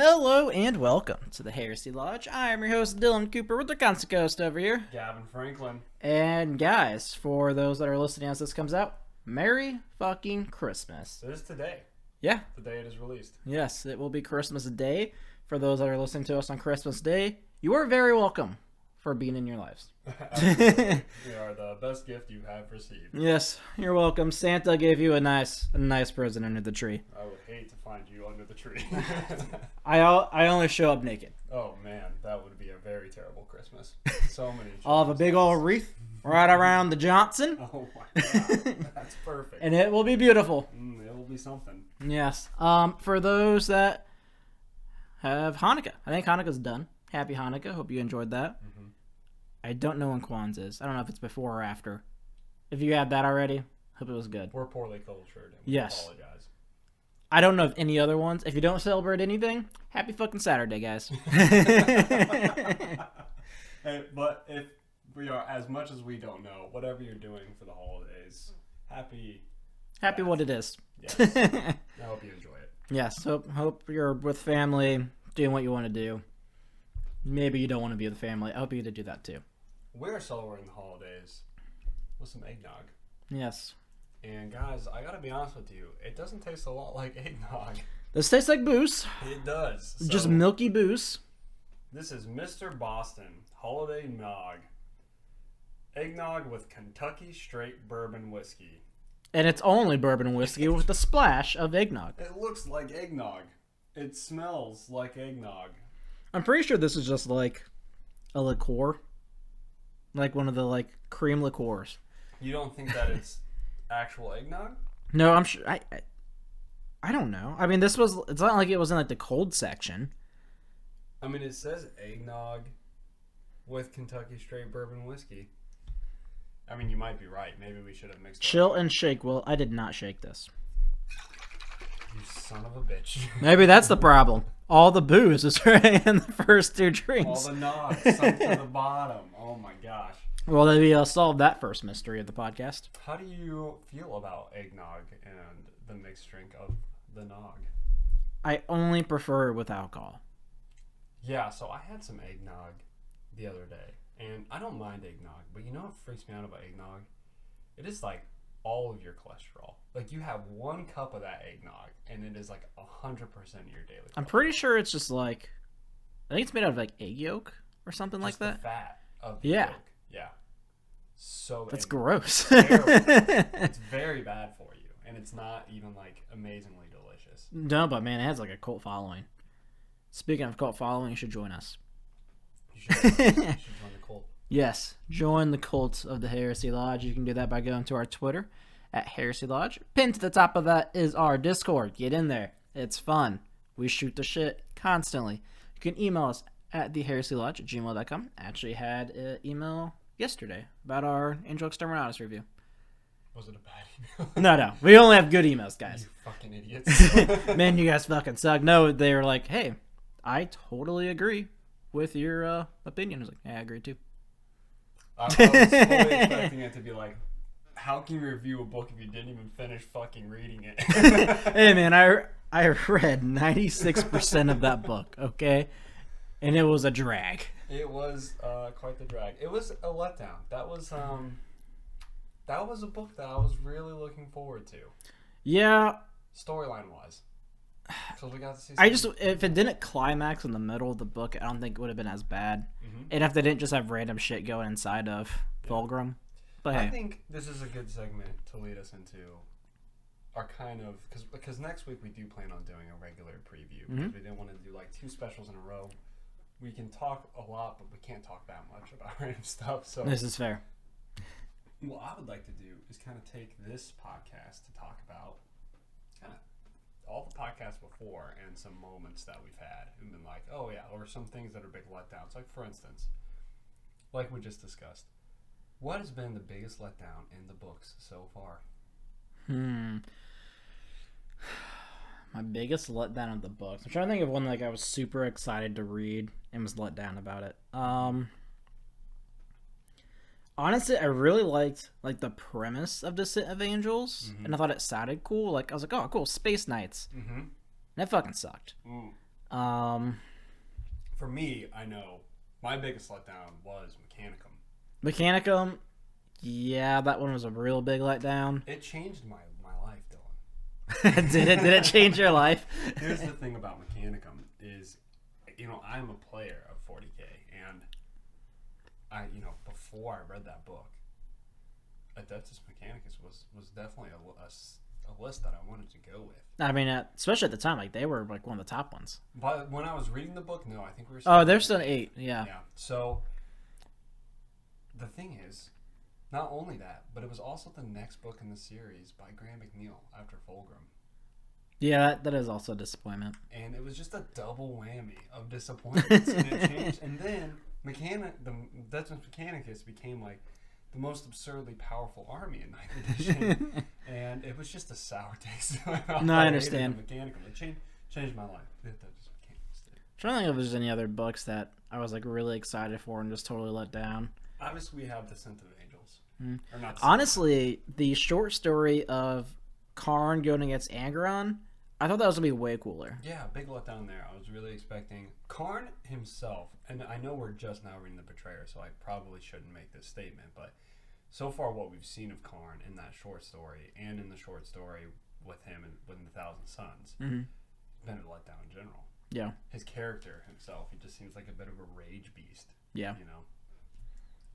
Hello and welcome to the Heresy Lodge. I am your host, Dylan Cooper, with the constant host over here. Gavin Franklin. And guys, for those that are listening as this comes out, Merry fucking Christmas. It is today. Yeah. The day it is released. Yes, it will be Christmas Day. For those that are listening to us on Christmas Day, you are very welcome for being in your lives. We are the best gift you have received. Yes, you're welcome. Santa gave you a nice present under the tree. I would hate to find you under the tree. I only show up naked. Oh man, that would be a very terrible Christmas. So many. I'll have a big old wreath right around the Johnson. Oh my god, that's perfect. And it will be beautiful. It will be something. Yes. For those that have Hanukkah, I think Hanukkah's done. Happy Hanukkah. Hope you enjoyed that. Mm-hmm. I don't know when Kwanzaa is. I don't know if it's before or after. If you had that already, hope it was good. We're poorly cultured, and we apologize. I don't know of any other ones. If you don't celebrate anything, happy fucking Saturday, guys. Hey, but if we are, as much as we don't know, whatever you're doing for the holidays, happy what it is. Yes. I hope you enjoy it. Yes. Hope you're with family, doing what you want to do. Maybe you don't want to be with family. I hope you get to do that too. We're celebrating the holidays with some eggnog. Yes. And guys, I gotta be honest with you, it doesn't taste a lot like eggnog. This tastes like booze. It does. Just So, milky booze. this is Mr. Boston Holiday Nog. Eggnog with Kentucky Straight Bourbon Whiskey. And it's only bourbon whiskey with a splash of eggnog. It looks like eggnog. It smells like eggnog. I'm pretty sure this is just like a liqueur. Like one of the like cream liqueurs. You don't think that it's actual eggnog? No, I'm sure. I don't know. I mean, it's not like it was in like the cold section. I mean, it says eggnog with Kentucky Straight Bourbon Whiskey. I mean, you might be right. Maybe we should have mixed it. Chill and shake. Well, I did not shake this. You son of a bitch. Maybe that's the problem. All the booze is right in the first two All drinks. the nogs sunk to the bottom. Oh my gosh. Well, then we solved that first mystery of the podcast. How do you feel about eggnog and the mixed drink of the nog? I only prefer it with alcohol. Yeah, so I had some eggnog the other day, and I don't mind eggnog, but you know what freaks me out about eggnog? It is like all of your cholesterol. Like you have one cup of that eggnog, and it is like 100% of your daily cholesterol. I'm pretty sure it's just like, I think it's made out of like egg yolk or something like Just the that. fat of the Yeah. yolk. Yeah. So That's and gross. it's very bad for you, and it's not even like amazingly delicious. No, but man, it has like a cult following. Speaking of cult following, you should join us. You should join the cult. Yes, join the cult of the Heresy Lodge. You can do that by going to our Twitter at Heresy Lodge. Pinned to the top of that is our Discord. Get in there. It's fun. We shoot the shit constantly. You can email us at theheresylodge@gmail.com. Actually had an email yesterday about our Angel Exterminatus review. Was it a bad email? No. We only have good emails, guys. You fucking idiots. Man, you guys fucking suck. No, they were like, hey, I totally agree with your opinion. I was like, yeah, I agree too. I was fully expecting it to be like, how can you review a book if you didn't even finish fucking reading it? Hey, man, I read 96% of that book, okay? And it was a drag. It was quite the drag. It was a letdown. That was a book that I was really looking forward to. Yeah. Storyline wise. Because we got to see If it didn't climax in the middle of the book, I don't think it would have been as bad. Mm-hmm. And if they didn't just have random shit going inside of Fulgrim. But hey. I think this is a good segment to lead us into our kind of... Because next week we do plan on doing a regular preview. Because we didn't want to do like 2 specials in a row. We can talk a lot, but we can't talk that much about random stuff. So This is fair. what I would like to do is kind of take this podcast to talk about kind of all the podcasts before and some moments that we've had and been like, oh yeah, or some things that are big letdowns. Like for instance, like we just discussed, what has been the biggest letdown in the books so far? My biggest letdown of the books. I'm trying to think of one like I was super excited to read and was let down about it. Honestly, I really liked like the premise of Descent of Angels, and I thought it sounded cool. Like I was like, oh, cool, Space Knights. And that fucking sucked. For me, I know my biggest letdown was Mechanicum. Mechanicum, yeah, that one was a real big letdown. It changed my life, Dylan. Did it change your life? Here's the thing about Mechanicum is, I'm a player of 40K, and before I read that book, Adeptus Mechanicus was definitely a list that I wanted to go with. I mean, especially at the time, like they were like one of the top ones. But when I was reading the book, no, I think we were. Oh, they're still 8. Yeah. Yeah. So the thing is, not only that, but it was also the next book in the series by Graham McNeil after Fulgrim. Yeah, that is also a disappointment. And it was just a double whammy of disappointments, and it changed. And then the Adeptus Mechanicus became like the most absurdly powerful army in 9th edition, and it was just a sour taste. No, I understand. Mechanicum. It changed my life. Adeptus Mechanicus did. I'm trying to think if there's any other books that I was like really excited for and just totally let down. Obviously, we have Descent of Angels. Or not. Honestly, the short story of Karn going against Angeron, I thought that was gonna be way cooler. Yeah, big letdown there. I was really expecting Karn himself, and I know we're just now reading The Betrayer, so I probably shouldn't make this statement, but so far what we've seen of Karn in that short story and in the short story with him and with the Thousand Sons, been a letdown in general. Yeah. His character himself, he just seems like a bit of a rage beast. Yeah.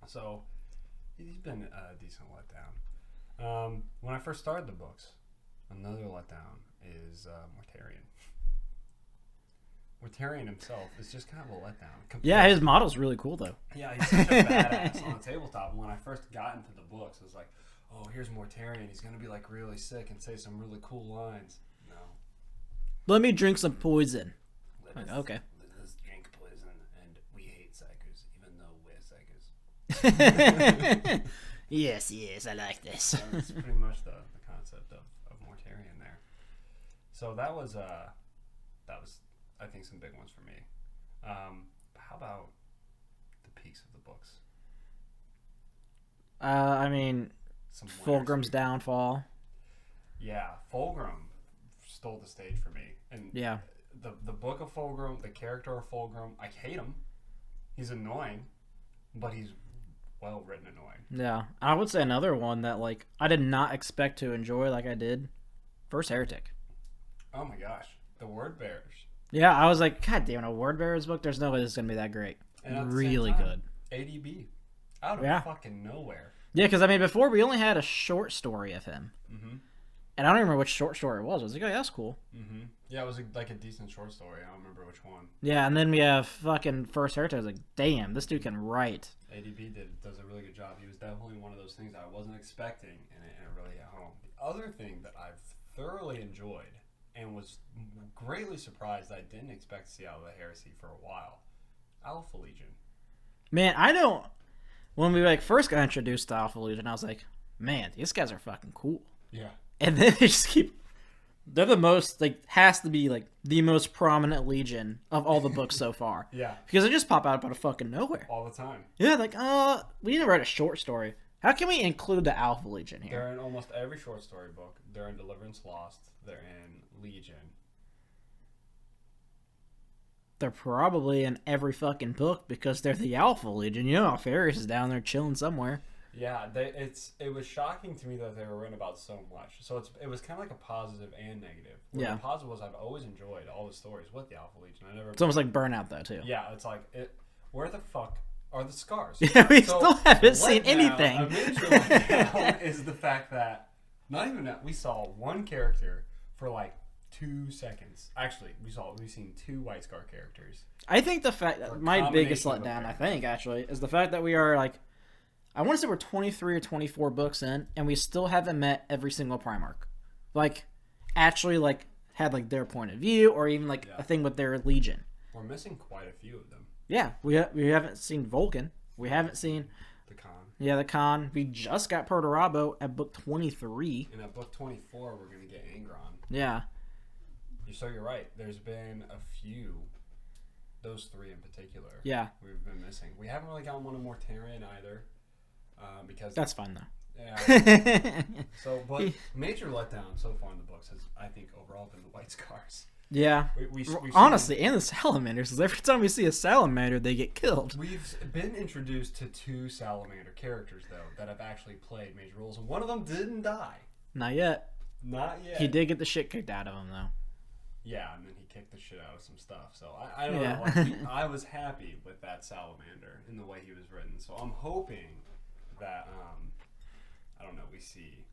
So he's been a decent letdown. When I first started the books, another letdown is Mortarion. Mortarion himself is just kind of a letdown. Yeah, his model's really cool though. Yeah, he's such a badass on the tabletop. And when I first got into the books, it was like, oh, here's Mortarion. He's gonna be like really sick and say some really cool lines. No. Let me drink some poison. Okay. Let us drink poison, and we hate psychers, even though we're psychers. Yes, I like this. That's pretty much the concept of Mortarion there. So that was I think some big ones for me. How about the peaks of the books? I mean, Fulgrim's downfall. Yeah, Fulgrim stole the stage for me. And yeah, the book of Fulgrim, the character of Fulgrim, I hate him. He's annoying, but he's well written annoying. Yeah, I would say another one that like I did not expect to enjoy like I did. First Heretic. Oh my gosh, the Word Bearers. Yeah, I was like, God damn, a Word Bearers book. There's no way this is gonna be that great. And really good. ADB, out of fucking nowhere. Yeah, because I mean, before we only had a short story of him, and I don't remember which short story it was. I was like, oh, yeah, that's cool. Yeah, it was like a decent short story. I don't remember which one. Yeah, and then we have fucking First Heretic. I was like, damn, this dude can write. ADB does a really good job. He was definitely one of those things I wasn't expecting, and it really hit home. The other thing that I've thoroughly enjoyed and was greatly surprised I didn't expect to see out of the Heresy for a while, Alpha Legion. Man, I don't. When we like first got introduced to Alpha Legion, I was like, man, these guys are fucking cool. Yeah. And then they just keep. They're the most like has to be like the most prominent Legion of all the books so far. Yeah. Because they just pop out of fucking nowhere All the time. Yeah, like we didn't write a short story. How can we include the Alpha Legion here? They're in almost every short story book. They're in Deliverance Lost. They're in Legion. They're probably in every fucking book because they're the Alpha Legion. You know, Ferris is down there chilling somewhere. Yeah, it was shocking to me that they were written about so much. So it was kind of like a positive and negative. Where the positive was I've always enjoyed all the stories with the Alpha Legion. It's almost like Burnout though too. Yeah, it's like where the fuck are the scars? Yeah, we still haven't seen anything. A major letdown is the fact that not even that we saw one character for like 2 seconds. Actually, we've seen 2 White Scar characters. I think the fact that my biggest letdown, I think actually, is the fact that we are like, I want to say we're 23 or 24 books in, and we still haven't met every single Primarch. Like, actually, like had like their point of view, or even like a thing with their Legion. We're missing quite a few of them. Yeah, we haven't seen Vulcan. We haven't seen the Khan. Yeah, the Khan. We just got Perturabo at book 23. And at book 24, we're gonna get Angron. Yeah. So you're right. There's been a few, those 3 in particular. Yeah. We've been missing. We haven't really gotten one of Mortarion either, because that's fine though. Yeah. So, but major letdown so far in the books has, I think, overall been the White Scars. We've Honestly, and the salamanders, because every time we see a salamander, they get killed. We've been introduced to 2 salamander characters, though, that have actually played major roles, and one of them didn't die. Not yet. Not yet. He did get the shit kicked out of him, though. Yeah, and then he kicked the shit out of some stuff. So I don't know. Like, I was happy with that salamander in the way he was written. So I'm hoping that I don't know, we see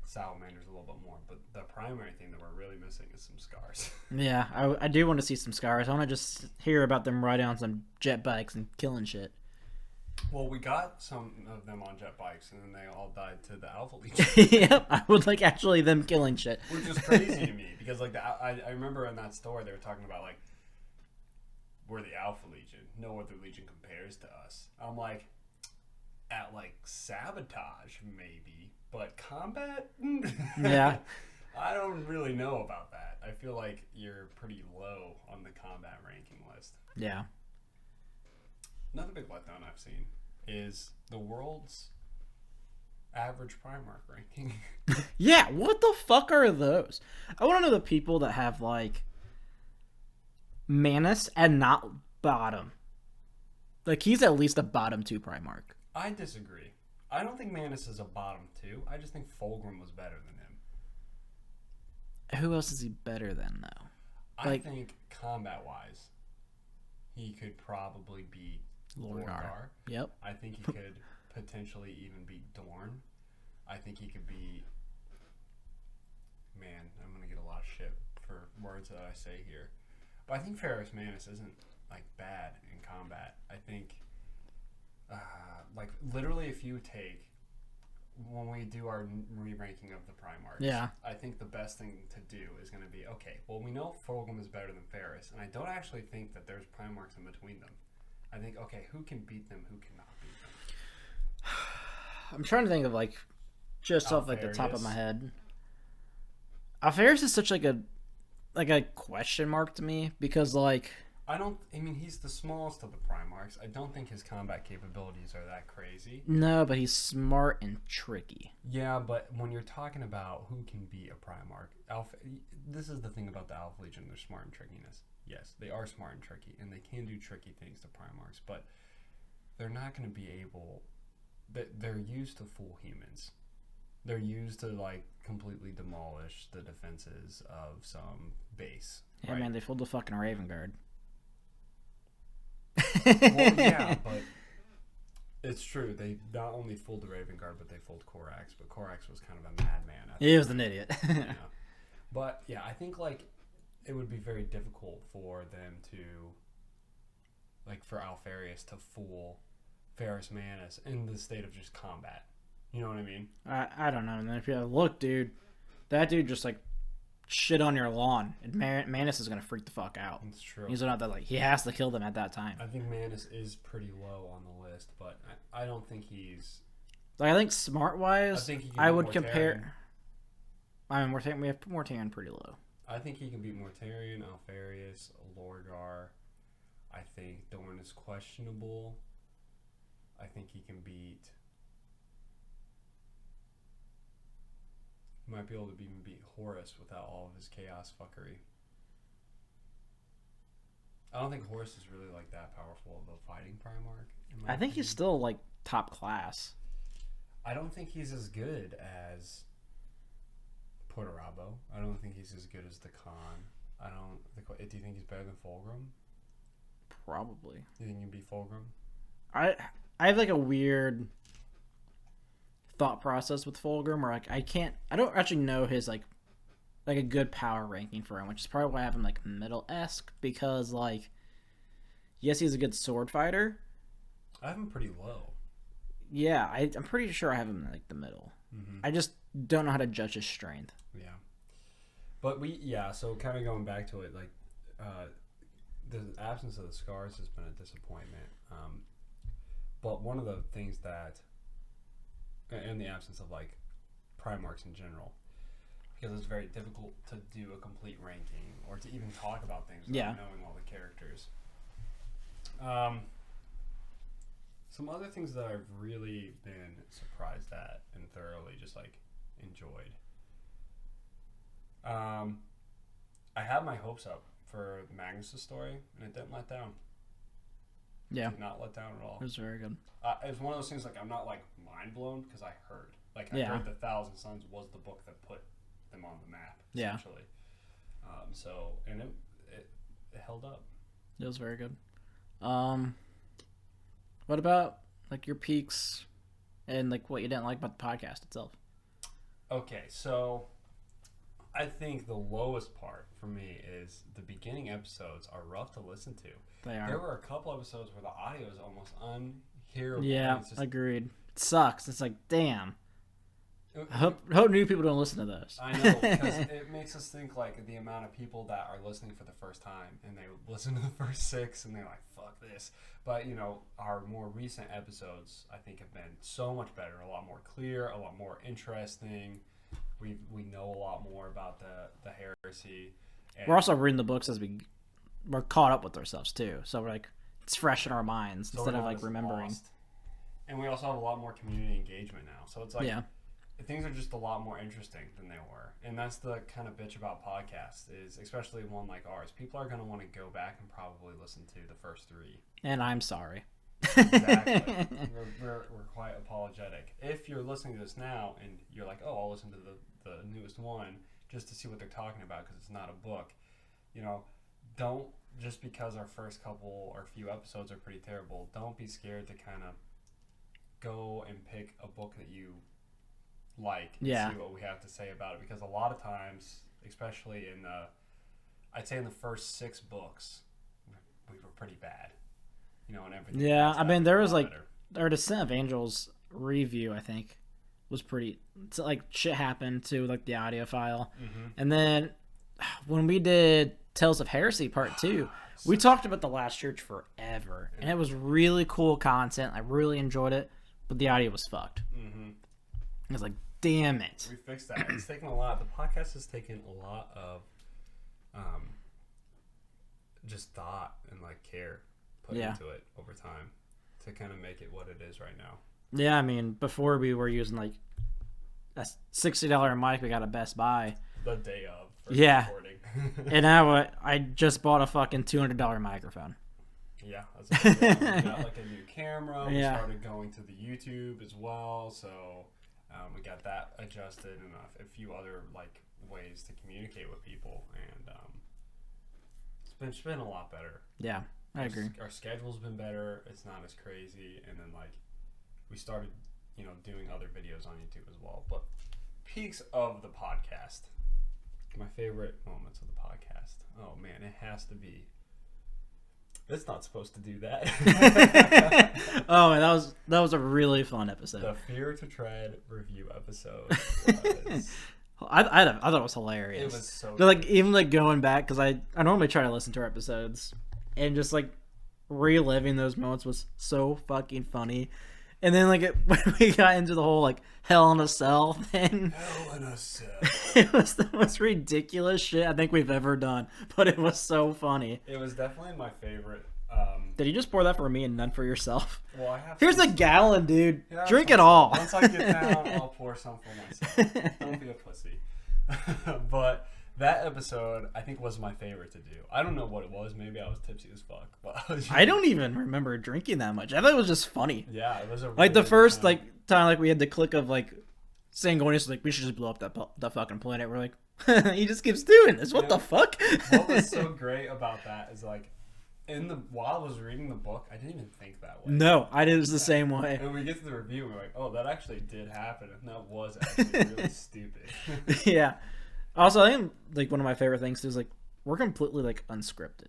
salamanders a little bit more. But the primary thing that we're really missing is some scars. Yeah, I do want to see some scars. I want to just hear about them riding on some jet bikes and killing shit. Well, we got some of them on jet bikes, and then they all died to the Alpha Legion. Yep, I would like actually them killing shit. Which is crazy to me, because like I remember in that story they were talking about like, we're the Alpha Legion. No other Legion compares to us. I'm like, at like sabotage maybe, but combat? Yeah. I don't really know about that. I feel like you're pretty low on the combat ranking list. Yeah. Another big letdown I've seen is the world's average Primarch ranking. Yeah, what the fuck are those? I want to know the people that have, like, Manus and not bottom. Like, he's at least a bottom 2 Primarch. I disagree. I don't think Manus is a bottom 2. I just think Fulgrim was better than him. Who else is he better than, though? I think combat-wise, he could probably beat Lorgar. Yep. I think he could potentially even beat Dorn. I think he could beat... Man, I'm going to get a lot of shit for words that I say here. But I think Ferrus Manus isn't, like, bad in combat. I think, like, literally if you take... When we do our re-ranking of the Primarchs, yeah, I think the best thing to do is going to be, okay, well, we know Fulgrim is better than Ferrus, and I don't actually think that there's Primarchs in between them. I think, okay, who can beat them, who cannot beat them? I'm trying to think of, like, just off, like, the top of my head. Alpharius is such, like a question mark to me, because, like... I mean, he's the smallest of the Primarchs. I don't think his combat capabilities are that crazy. No, but he's smart and tricky. Yeah, but when you're talking about who can beat a Primarch, this is the thing about the Alpha Legion, they're smart and trickiness. Yes, they are smart and tricky, and they can do tricky things to Primarchs, but they're not going to be able... They're used to fool humans. They're used to, like, completely demolish the defenses of some base. Yeah, right? Man, they fooled the fucking Raven Guard. Well, yeah, but it's true. They not only fooled the Raven Guard, but they fooled Korax. But Korax was kind of a madman. He was an idiot. Yeah. But yeah, I think like it would be very difficult for them to, like, for Alpharius to fool Ferrus Manus in the state of just combat. You know what I mean? I don't know. And then if you look, dude, that dude just like shit on your lawn, and Manus is gonna freak the fuck out. It's true. He's not that, like, he has to kill them at that time. I think Manus is pretty low on the list, but I don't think he's like, I think smart wise, I would compare. I mean, we have Mortarion pretty low. I think he can beat Mortarion, Alpharius, Lorgar. I think Dorn is questionable. I think he can beat. He might be able to even beat Horus without all of his chaos fuckery. I don't think Horus is really like that powerful of a fighting Primarch. I think he's still like top class. I don't think he's as good as Portarabo. I don't think he's as good as the Khan. Do you think he's better than Fulgrim? Probably. You think you can beat Fulgrim? I have like a weird thought process with Fulgrim, where like I don't actually know his like a good power ranking for him, which is probably why I have him like middle-esque, because like, yes, he's a good sword fighter. I have him pretty low. Yeah, I'm pretty sure I have him in like the middle. Mm-hmm. I just don't know how to judge his strength. Yeah. But so kind of going back to it, like, the absence of the scars has been a disappointment. But one of the things that, and the absence of, like, Primarchs in general, because it's very difficult to do a complete ranking or to even talk about things without knowing all the characters. Some other things that I've really been surprised at and thoroughly just, like, enjoyed. I had my hopes up for Magnus' story, and it didn't let down. Yeah. It did not let down at all. It was very good. It was one of those things, like, I'm not, like, mind blown, because I heard. Like, I Yeah. heard The Thousand Suns was the book that put them on the map, Yeah. essentially. And it held up. It was very good. What about, like, your peaks and, like, what you didn't like about the podcast itself? Okay, so I think the lowest part for me is the beginning episodes are rough to listen to. They are. There were a couple episodes where the audio is almost unhearable. Yeah, It's just, agreed. It sucks. It's like, damn. I hope new people don't listen to those. I know, because it makes us think, like, the amount of people that are listening for the first time, and they listen to the first 6, and they're like, fuck this. But, you know, our more recent episodes, I think, have been so much better, a lot more clear, a lot more interesting. We know a lot more about the heresy. And We're also reading the books as we're caught up with ourselves, too. So we're like, it's fresh in our minds so instead we're of, not like, as remembering. lost. And we also have a lot more community engagement now. So it's like... Yeah. Things are just a lot more interesting than they were. And that's the kind of bitch about podcasts, is especially one like ours. People are going to want to go back and probably listen to the first 3. And I'm sorry. Exactly. we're quite apologetic. If you're listening to this now and you're like, oh, I'll listen to the newest one just to see what they're talking about because it's not a book, you know, don't, just because our first couple or few episodes are pretty terrible, don't be scared to kind of go and pick a book that you like and see what we have to say about it, because a lot of times, especially I'd say in the first 6 books, we were pretty bad, you know, and everything. Yeah, I mean, there was like our Descent of Angels review, I think, was pretty, so, like, shit happened to, like, the audio file. And then when we did Tales of Heresy Part 2, we talked about the Last Church forever, and it was really cool content. I really enjoyed it, but the audio was fucked. I was like, damn it. We fixed that. It's taken a lot. The podcast has taken a lot of just thought and, like, care put into it over time to kind of make it what it is right now. Yeah, I mean, before we were using, like, a $60 mic we got at Best Buy. The day of. Recording. And now I just bought a fucking $200 microphone. Yeah, that's what we got, like, a new camera. We Yeah. started going to the YouTube as well, so we got that adjusted, and a few other, like, ways to communicate with people, and it's been a lot better. Yeah, I agree. Our schedule's been better. It's not as crazy, and then, like, we started, you know, doing other videos on YouTube as well. But peaks of the podcast, my favorite moments of the podcast. Oh man, it has to be. It's not supposed to do that. Oh man, that was a really fun episode. The Fear to Tread review episode. I thought it was hilarious. It was so But, like, even, like, going back, because I normally try to listen to our episodes, and just, like, reliving those moments was so fucking funny. And then, like, when we got into the whole, like, Hell in a Cell thing, Hell in a Cell. it was the most ridiculous shit I think we've ever done, but it was so funny. It was definitely my favorite. Did you just pour that for me and none for yourself? Well, I have. Here's a gallon, dude. Yeah, Drink it all. Once I get down, I'll pour some for myself. Don't be a pussy. But that episode, I think, was my favorite to do. I don't know what it was. Maybe I was tipsy as fuck. But I don't even remember drinking that much. I thought it was just funny. Yeah, it was a Like, the really first, good time. like, time, like, we had the click of, like, Sanguinius, like, we should just blow up that fucking planet. We're like, he just keeps doing this. What the fuck? What was so great about that is, like, while I was reading the book, I didn't even think that way. No, I did it the same way. And we get to the review, and we're like, oh, that actually did happen, and that was actually really stupid. Yeah. Also, I think, like, one of my favorite things is, like, we're completely, like, unscripted.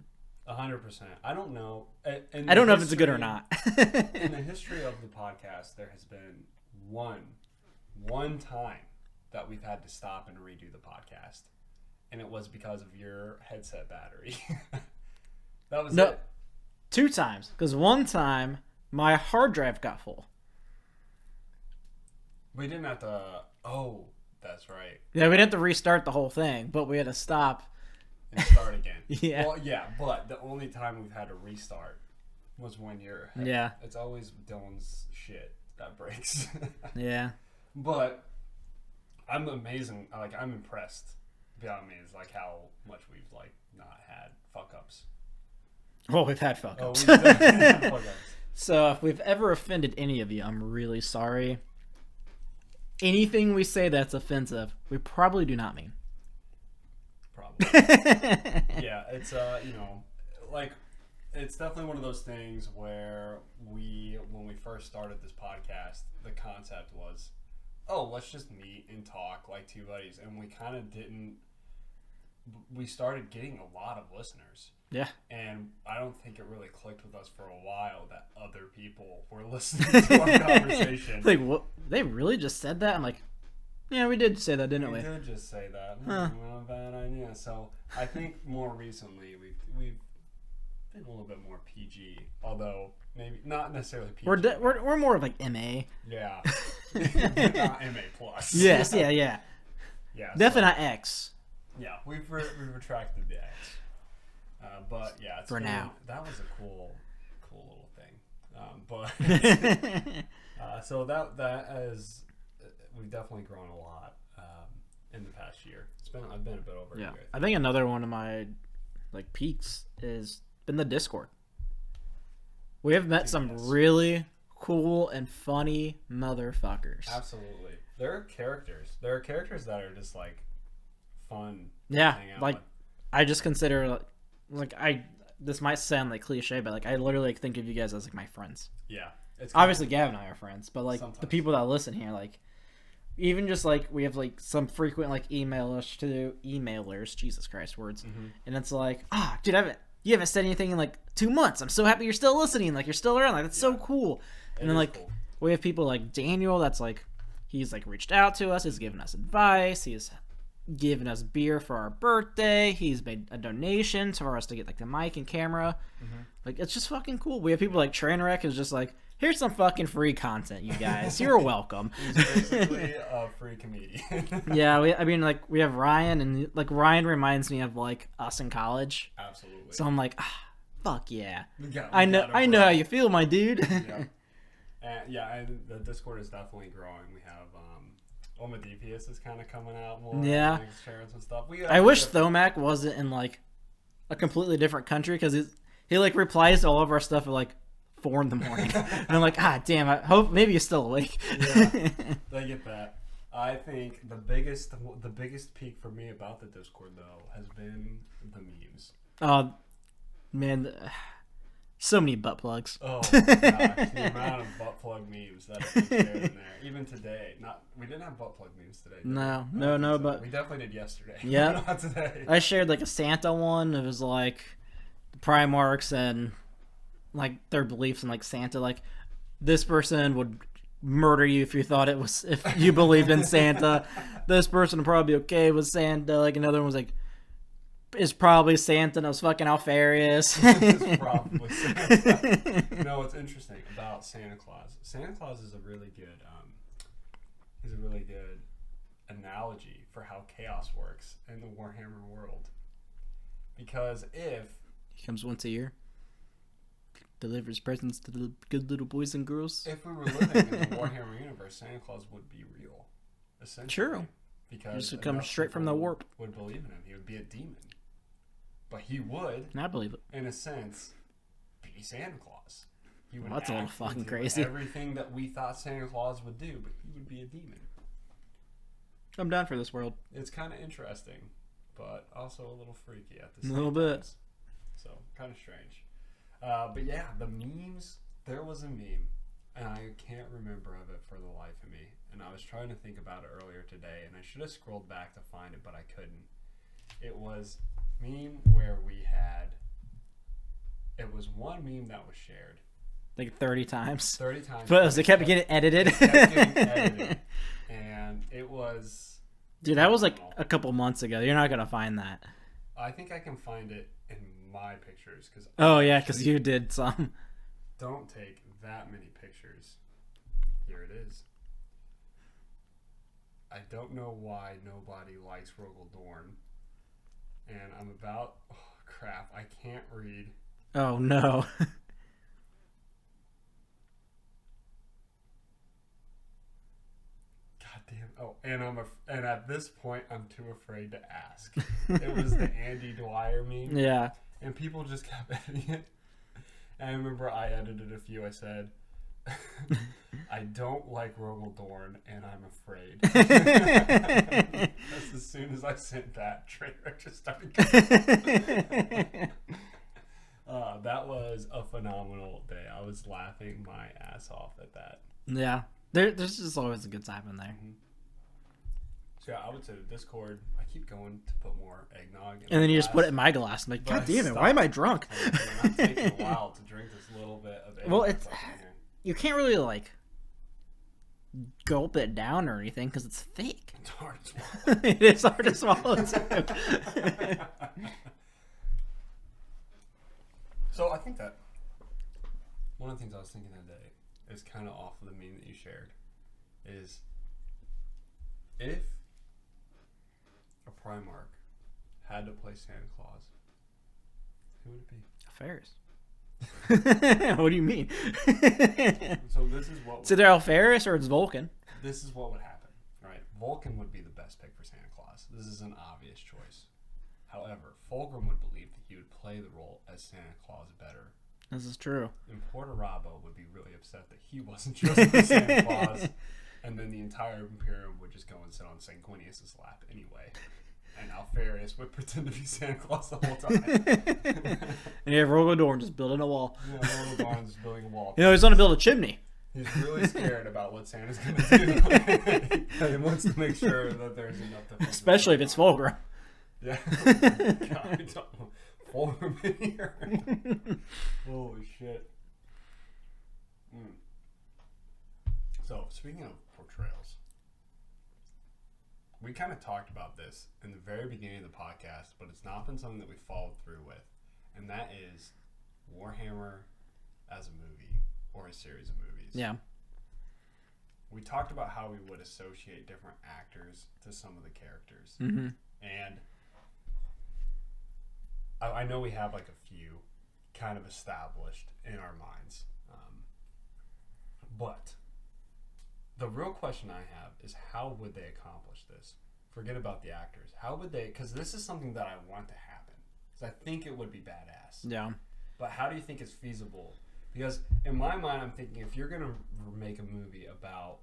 100%. I don't know. I don't know if it's good or not. In the history of the podcast, there has been one time that we've had to stop and redo the podcast, and it was because of your headset battery. That was it. 2 times. Because one time, my hard drive got full. We didn't have to... Oh, that's right. Yeah, we didn't have to restart the whole thing, but we had to stop. And start again. Yeah. Well, yeah, but the only time we've had to restart was when you're... Yeah. It's always Dylan's shit that breaks. Yeah. But I'm amazing. Like, I'm impressed beyond me is like how much we've like not had fuck ups. Well, we've had fuck ups. We've definitely had fuck ups. So if we've ever offended any of you, I'm really sorry. Anything we say that's offensive, we probably do not mean. Probably. Yeah, it's you know, like it's definitely one of those things where when we first started this podcast, the concept was, oh, let's just meet and talk like two buddies, and we kind of didn't. We started getting a lot of listeners. Yeah. And I don't think it really clicked with us for a while that other people were listening to our conversation. Like, what? They really just said that? I'm like, yeah, we did say that, didn't we? We did just say that. Huh. Not a bad idea. So I think more recently we've been a little bit more PG, although maybe not necessarily PG. We're more of like MA. Yeah. Not MA plus. Yes, yeah. Yeah, definitely not X. Yeah, we've retracted the X. But yeah, for now, that was a cool little thing. So that is, we've definitely grown a lot in the past year. I've been a bit over a year. I think another one of my like peaks is been the Discord. We have met some really cool and funny motherfuckers. Absolutely, there are characters. There are characters that are just like fun. Yeah, to hang out like with. I just consider this might sound like cliche, but like I literally think of you guys as like my friends. Yeah, it's obviously Gavin and I are friends, but like sometimes. The people that listen here, like even just like we have like some frequent like emailers, Jesus Christ, words, and it's like, dude, you haven't said anything in like 2 months. I'm so happy you're still listening, like you're still around, like that's so cool. And then like cool. We have people like Daniel, that's like he's like reached out to us, he's given us advice, he's given us beer for our birthday, he's made a donation for us to get like the mic and camera. Like it's just fucking cool. We have people like Trainwreck is just like, here's some fucking free content, you guys, you're welcome. He's basically a free comedian. Yeah, we have Ryan, and like Ryan reminds me of like us in college. Absolutely. So I'm like, fuck yeah. I know how you feel, my dude. Yeah. And the Discord is definitely growing. We have Omadipius is kind of coming out more. Yeah. Sharing some stuff. I wish Thomac wasn't in like a completely different country, because he like replies to all of our stuff at like 4 a.m. and I'm like, damn, I hope maybe he's still awake. Yeah, I get that. I think the biggest peak for me about the Discord though has been the memes. Oh man, so many butt plugs. Oh gosh, the amount of butt plug memes that have been shared in there. Even today, we didn't have butt plug memes today. No, but we definitely did yesterday. Yeah, not today. I shared like a Santa one. It was like the Primarchs and like their beliefs in like Santa. Like this person would murder you if you believed in Santa. This person would probably be okay with Santa. Like another one was like, is probably Santa, and it was fucking Alfarius. It's probably Santa. You know what's interesting about Santa Claus? Santa Claus is a really good analogy for how chaos works in the Warhammer world. Because he comes once a year, delivers presents to the good little boys and girls. If we were living in the Warhammer universe, Santa Claus would be real, essentially. True. Because he would come straight from the warp. Would believe in him. He would be a demon. But he would, I believe it, in a sense, be Santa Claus. He would that's a little fucking crazy. Everything that we thought Santa Claus would do, but he would be a demon. I'm down for this world. It's kind of interesting, but also a little freaky at the same time. A little bit. So, kind of strange. But yeah, the memes, there was a meme, and I can't remember of it for the life of me. And I was trying to think about it earlier today, and I should have scrolled back to find it, but I couldn't. It was meme where it was one meme that was shared. Like 30 times. 30 times. But it kept getting edited. And it was... Dude, that was like a couple months ago. You're not going to find that. I think I can find it in my pictures. Because you did some. Don't take that many pictures. Here it is. I don't know why nobody likes Rogel Dorn. And I'm about... Oh, crap. I can't read. Oh, no. God damn. Oh, and at this point, I'm too afraid to ask. It was the Andy Dwyer meme. Yeah. And people just kept editing it. And I remember I edited a few. I said, I don't like Rogel Dorn, and I'm afraid. That's as soon as I sent that, Traitor just started going. That was a phenomenal day. I was laughing my ass off at that. Yeah. There's just always a good time in there. Mm-hmm. So yeah, I would say the Discord, I keep going to put more eggnog in And then you glass, just put it in my glass. I'm like, God damn it, why am I drunk? It's taking a while to drink this little bit of eggnog. Well, you can't really, like, gulp it down or anything because it's thick. It's hard to swallow. It is hard to swallow, too. So I think that one of the things I was thinking that day is kind of off of the meme that you shared is if a Primarch had to play Santa Claus, who would it be? Ferris. What do you mean? So this is what. It's either Alferris or it's Vulcan. This is what would happen, right? Vulcan would be the best pick for Santa Claus. This is an obvious choice. However, Fulgrim would believe that he would play the role as Santa Claus better. This is true. And Porter Robbo would be really upset that he wasn't chosen for Santa Claus. And then the entire Imperium would just go and sit on Sanguinius' lap anyway. And Alfarius would pretend to be Santa Claus the whole time. And you have Rogel Dorn just building a wall. Yeah, Rogel Dorn's building a wall. You know, he's going to build a chimney. He's really scared about what Santa's going to do. He wants to make sure that there's enough to especially if it's Fulgrim. Yeah. God, Fulgrim in here. Holy shit. So, speaking of portrayals, we kind of talked about this in the very beginning of the podcast, but it's not been something that we followed through with, and that is Warhammer as a movie or a series of movies. Yeah. We talked about how we would associate different actors to some of the characters. Mm-hmm. And I know we have like a few kind of established in our minds. But the real question I have is how would they accomplish this? Forget about the actors. How would they, because this is something that I want to happen. Because I think it would be badass. Yeah. But how do you think it's feasible? Because in my mind, I'm thinking if you're going to make a movie about,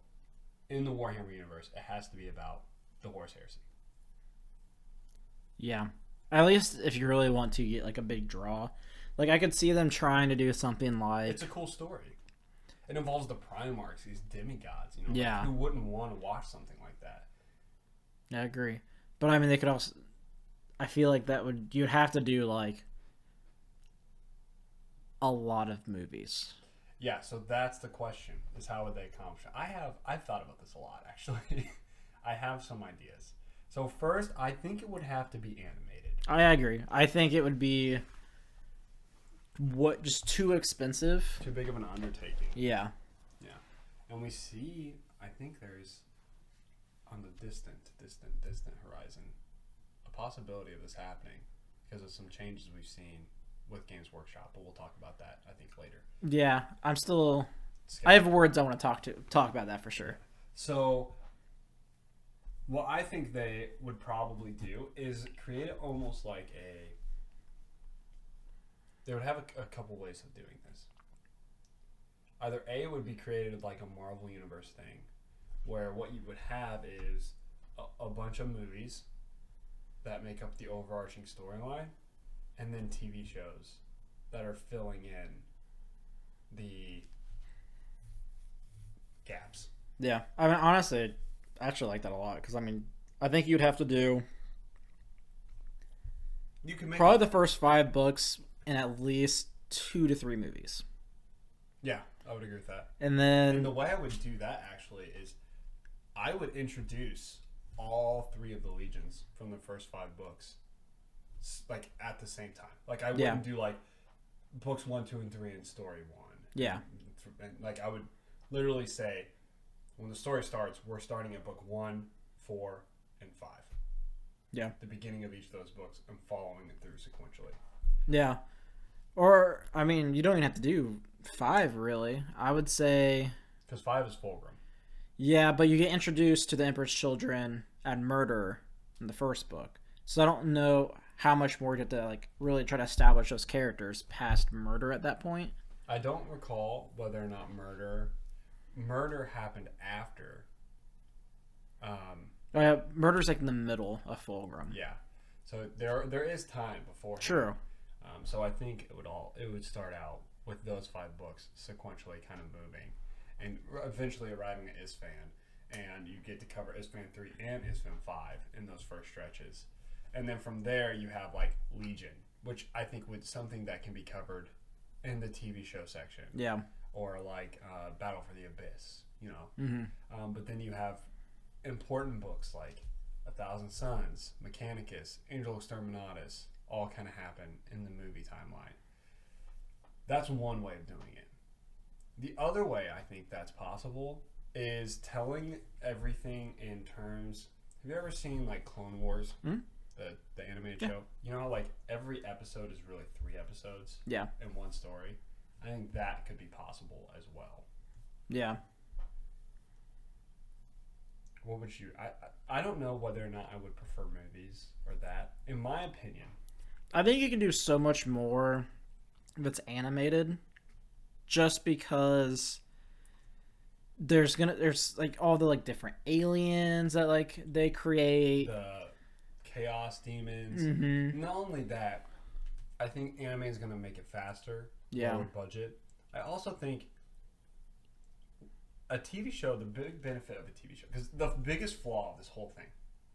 in the Warhammer universe, it has to be about the Horus Heresy. Yeah. At least if you really want to get like a big draw. Like I could see them trying to do something like... It's a cool story. It involves the Primarchs, these demigods. You know, yeah. Like, who wouldn't want to watch something like that? I agree. But I mean, they could also... I feel like that would... You'd have to do like a lot of movies. Yeah, so that's the question, is how would they accomplish it? I've thought about this a lot, actually. I have some ideas. So first, I think it would have to be animated. I agree. I think it would be just too expensive. Too big of an undertaking. Yeah. Yeah. And we see, I think there's, on the distant horizon, a possibility of this happening because of some changes we've seen with Games Workshop, but we'll talk about that, I think, later. Yeah, I have words I want to talk about that for sure. So, what I think they would probably do is create it almost like they would have a couple ways of doing this. Either A, it would be created like a Marvel Universe thing, where what you would have is a bunch of movies that make up the overarching storyline, and then TV shows that are filling in the gaps. Yeah, I mean, honestly, I actually like that a lot because I mean, I think you'd have to do probably the first 5 books and at least 2 to 3 movies. Yeah, I would agree with that. And then the way I would do that actually is I would introduce all 3 of the legions from the first 5 books like at the same time. Like I wouldn't do like books 1, 2, and 3 in story 1. Yeah. And like I would literally say when the story starts, we're starting at book 1, 4, and 5. Yeah. The beginning of each of those books and following it through sequentially. Yeah. Or, I mean, you don't even have to do 5, really. I would say... Because 5 is Fulgrim. Yeah, but you get introduced to the Emperor's Children and Murder in the first book. So I don't know how much more you have to like really try to establish those characters past Murder at that point. I don't recall whether or not murder happened after. Oh, yeah, Murder's like in the middle of Fulgrim. Yeah, so there is time before. True. So I think it would start out with those 5 books sequentially kind of moving, and eventually arriving at Isfan, and you get to cover Isfan 3 and Isfan 5 in those first stretches, and then from there you have like Legion, which I think would something that can be covered in the TV show section. Yeah. Or like Battle for the Abyss, you know. Mm-hmm. But then you have important books like A Thousand Suns, Mechanicus, Angel Exterminatus, all kind of happen in the movie timeline. That's one way of doing it. The other way I think that's possible is telling everything in terms. Have you ever seen like Clone Wars, the animated show? You know how like every episode is really 3 episodes, in one story. I think that could be possible as well. Yeah. What would you? I don't know whether or not I would prefer movies or that. In my opinion, I think you can do so much more if it's animated, just because there's like all the like different aliens that like they create, the chaos demons. Mm-hmm. Not only that, I think anime is going to make it faster. Yeah. Lower budget. I also think a TV show, the big benefit of a TV show, because the biggest flaw of this whole thing,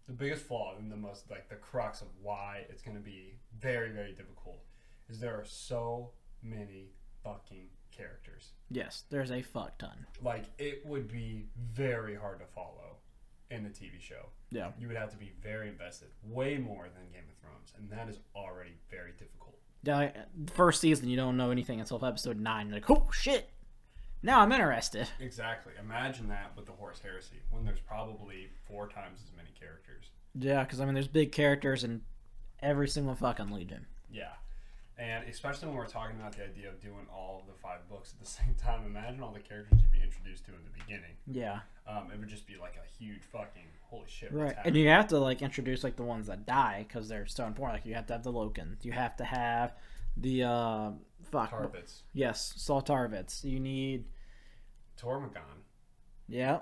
the biggest flaw and the most like the crux of why it's going to be very, very difficult, is there are so many fucking characters. Yes, there's a fuck ton. Like, it would be very hard to follow in the TV show. Yeah. You would have to be very invested, way more than Game of Thrones, and that is already very difficult. Yeah, like, the first season you don't know anything until episode 9. You're like, oh shit, now I'm interested. Exactly. Imagine that with the Horse Heresy, when there's probably 4 times as many characters. Yeah, because I mean, there's big characters in every single fucking Legion. Yeah. And especially when we're talking about the idea of doing all of the 5 books at the same time, imagine all the characters you'd be introduced to in the beginning. Yeah. It would just be like a huge fucking holy shit. Right, and you have to like introduce like the ones that die because they're so important. Like you have to have the Lokans, you have to have the Tarvitz. Yes, Saul Tarvitz. You need Tormagon. Yeah,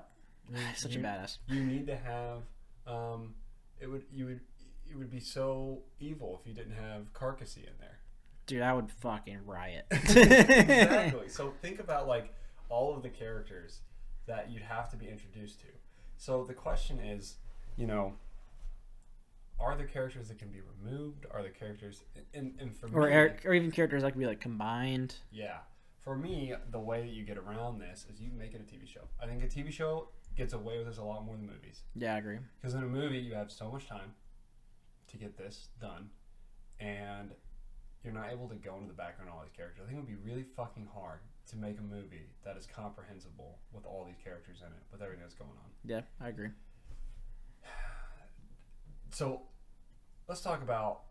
such a badass. You need to have. It would be so evil if you didn't have Carcassy in there. Dude, I would fucking riot. Exactly. So think about like all of the characters that you'd have to be introduced to. So the question is, you know, are there characters that can be removed? Are there characters, and for me, or even characters that can be like combined? Yeah. For me, the way that you get around this is you make it a TV show. I think a TV show gets away with this a lot more than movies. Yeah, I agree. Because in a movie, you have so much time to get this done, and you're not able to go into the background of all these characters. I think it would be really fucking hard to make a movie that is comprehensible with all these characters in it, with everything that's going on. Yeah, I agree. So, let's talk about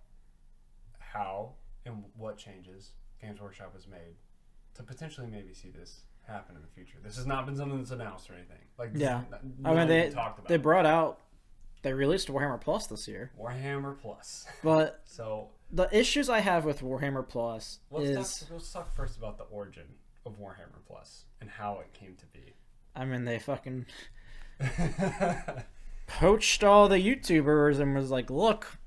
how and what changes Games Workshop has made to potentially maybe see this happen in the future. This has not been something that's announced or anything. Like, yeah, I mean, they talked about. They brought out. They released Warhammer Plus this year. Warhammer Plus. But so the issues I have with Warhammer Plus let's talk first about the origin of Warhammer Plus and how it came to be. I mean, they fucking poached all the YouTubers and was like, look,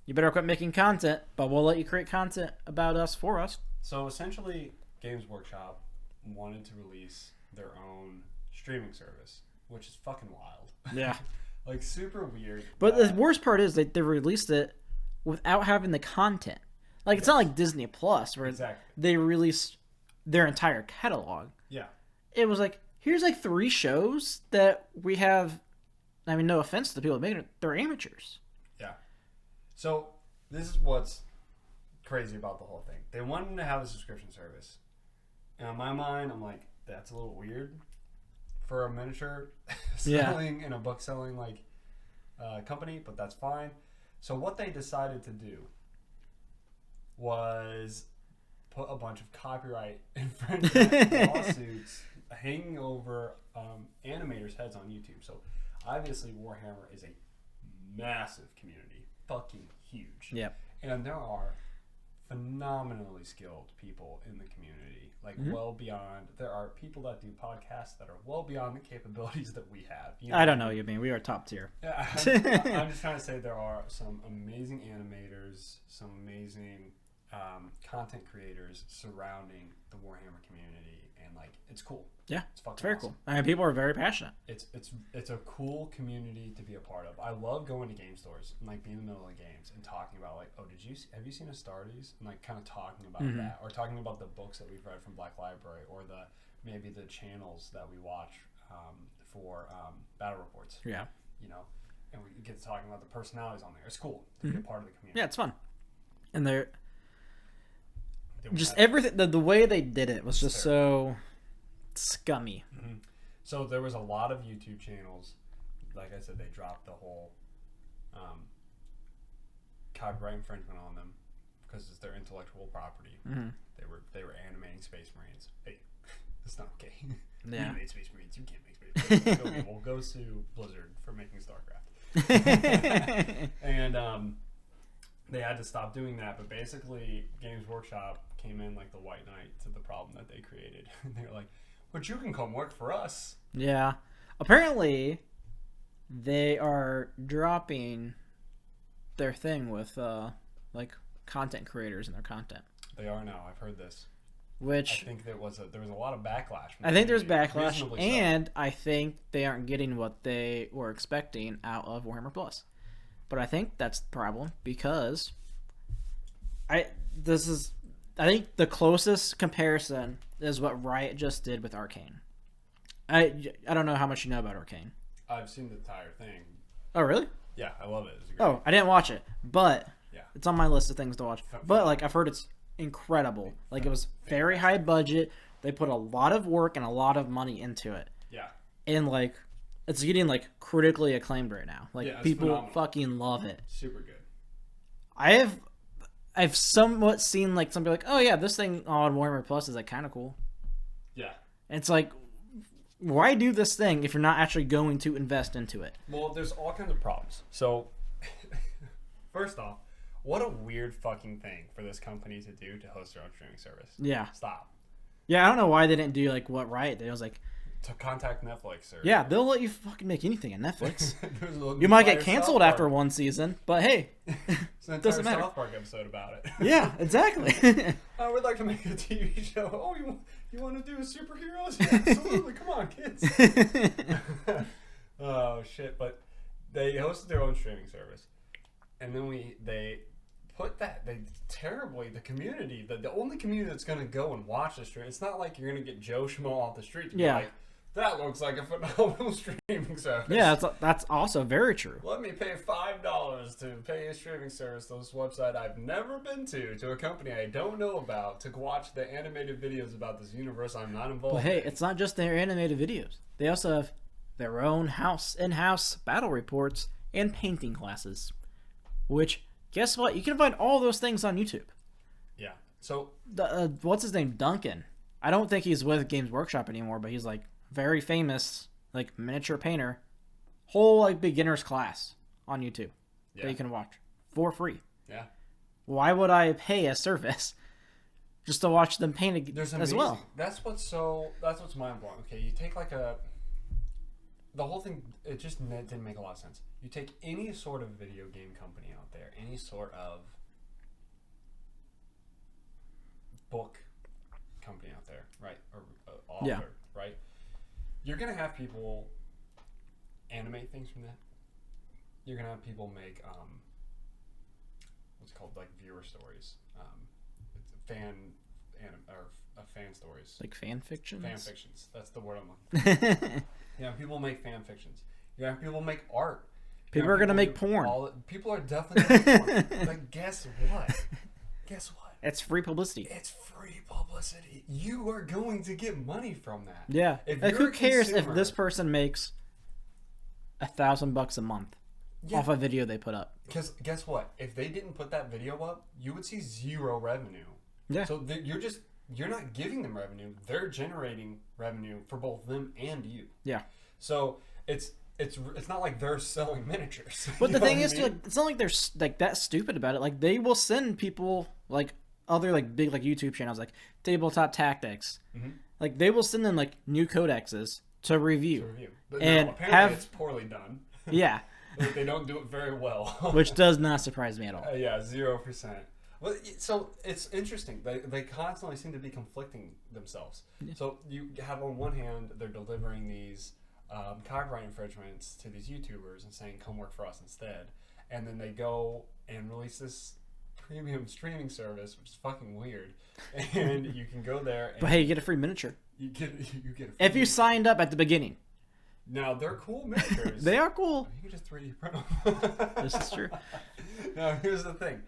you better quit making content, but we'll let you create content about us for us. So essentially, Games Workshop wanted to release their own streaming service, which is fucking wild. Yeah. Like, super weird. But the worst part is that they released it without having the content. Like, it's not like Disney Plus, where they released their entire catalog. Yeah. It was like, here's like 3 shows that we have. I mean, no offense to the people that made it, they're amateurs. Yeah. So, this is what's crazy about the whole thing. They wanted to have a subscription service. And in my mind, I'm like, that's a little weird for a miniature selling and a book selling like company, but that's fine. So what they decided to do was put a bunch of copyright infringement lawsuits hanging over animators' heads on YouTube. So obviously Warhammer is a massive community, fucking huge. Yep. And there are phenomenally skilled people in the community, like well beyond. There are people that do podcasts that are well beyond the capabilities that we have. You know I don't know what you mean. We are top tier. Yeah, I'm just trying to say there are some amazing animators, some amazing content creators surrounding the Warhammer community, and like it's cool. Yeah, it's fucking very awesome. cool. I mean, people are very passionate. It's a cool community to be a part of. I love going to game stores and like being in the middle of the games and talking about like, oh, have you seen Astartes? And like kind of talking about that, or talking about the books that we've read from Black Library, or maybe the channels that we watch for battle reports. Yeah, you know, and we get to talking about the personalities on there. It's cool to be a part of the community. Yeah, it's fun, and they're just everything. The way they did it was just so scummy. So there was a lot of YouTube channels. Like I said, they dropped the whole copyright infringement on them because it's their intellectual property. They were animating Space Marines. Hey, that's not okay. Yeah. You made Space Marines. You can't make Space Marines. Okay, we'll go sue Blizzard for making StarCraft. And they had to stop doing that. But basically, Games Workshop came in like the white knight to the problem that they created. And they were like, but you can come work for us. Yeah. Apparently, they are dropping their thing with like content creators and their content. They are now. I've heard this. Which I think there was a lot of backlash. I think there's backlash, and I think they aren't getting what they were expecting out of Warhammer Plus. But I think that's the problem because I think the closest comparison is what Riot just did with Arcane. I don't know how much you know about Arcane. I've seen the entire thing. Oh, really? Yeah, I love it. Oh, I didn't watch it, but yeah, it's on my list of things to watch. But like I've heard it's incredible. Like it was very high budget. They put a lot of work and a lot of money into it. Yeah. And like it's getting like critically acclaimed right now. Like people phenomenal. Fucking love it. Super good. I've somewhat seen like somebody like, oh yeah, this thing on Warhammer Plus is like kind of cool. Yeah. And it's like, why do this thing if you're not actually going to invest into it? Well, there's all kinds of problems. So, first off, what a weird fucking thing for this company to do to host their own streaming service. Yeah. Stop. Yeah, I don't know why they didn't do like what Riot did. It was like to contact Netflix. Or yeah, they'll let you fucking make anything on Netflix. You might get canceled after one season, but hey, it doesn't matter. South Park episode about it. Yeah, exactly. I would like to make a TV show. Oh, you want to do superheroes? Yeah, absolutely. Come on, kids. Oh shit! But they hosted their own streaming service, and then they put that the community, the only community that's gonna go and watch the stream. It's not like you're gonna get Joe Schmo off the street to be like, that looks like a phenomenal streaming service. Yeah, that's also very true. Let me pay $5 to pay a streaming service to this website I've never been to a company I don't know about, to watch the animated videos about this universe I'm not involved in. But hey, it's not just their animated videos. They also have their own in-house battle reports and painting classes. Which, guess what? You can find all those things on YouTube. Yeah. So what's his name? Duncan. I don't think he's with Games Workshop anymore, but he's like very famous, like miniature painter. Whole like beginner's class on YouTube that you can watch for free. Yeah. Why would I pay a service just to watch them paint as well? That's what's mind blowing. Okay, you take like the whole thing. It just didn't make a lot of sense. You take any sort of video game company out there, any sort of book company out there, right? Or author, right? You're going to have people animate things from that. You're going to have people make, what's called, like, viewer stories. Fan stories. Like fan fictions? Fan fictions. That's the word I'm looking for. Yeah, people make fan fictions. You have people make art. People are going to make porn. People are definitely going to make porn. But guess what? Guess what? It's free publicity. It's free publicity. You are going to get money from that. Yeah. Like, who cares if this person makes $1,000 a month off a video they put up? Because guess what? If they didn't put that video up, you would see zero revenue. Yeah. So you're just you're not giving them revenue. They're generating revenue for both them and you. Yeah. So it's not like they're selling miniatures. But the thing is, too, like, it's not like they're like that stupid about it. Like, they will send people like other like big like YouTube channels like Tabletop Tactics. Mm-hmm. Like, they will send them like new codexes to review. But and no, apparently it's poorly done. Yeah. Like, they don't do it very well. Which does not surprise me at all. Yeah, 0%. Well, so it's interesting. They constantly seem to be conflicting themselves. Yeah. So you have on one hand, they're delivering these copyright infringements to these YouTubers and saying, come work for us instead. And then they go and release this premium streaming service, which is fucking weird. And you can go there. And but hey, you get a free miniature. You get a free if miniature. you signed up at the beginning. Now, they're cool miniatures. They are cool. You can just 3D print them. This is true. Now, here's the thing.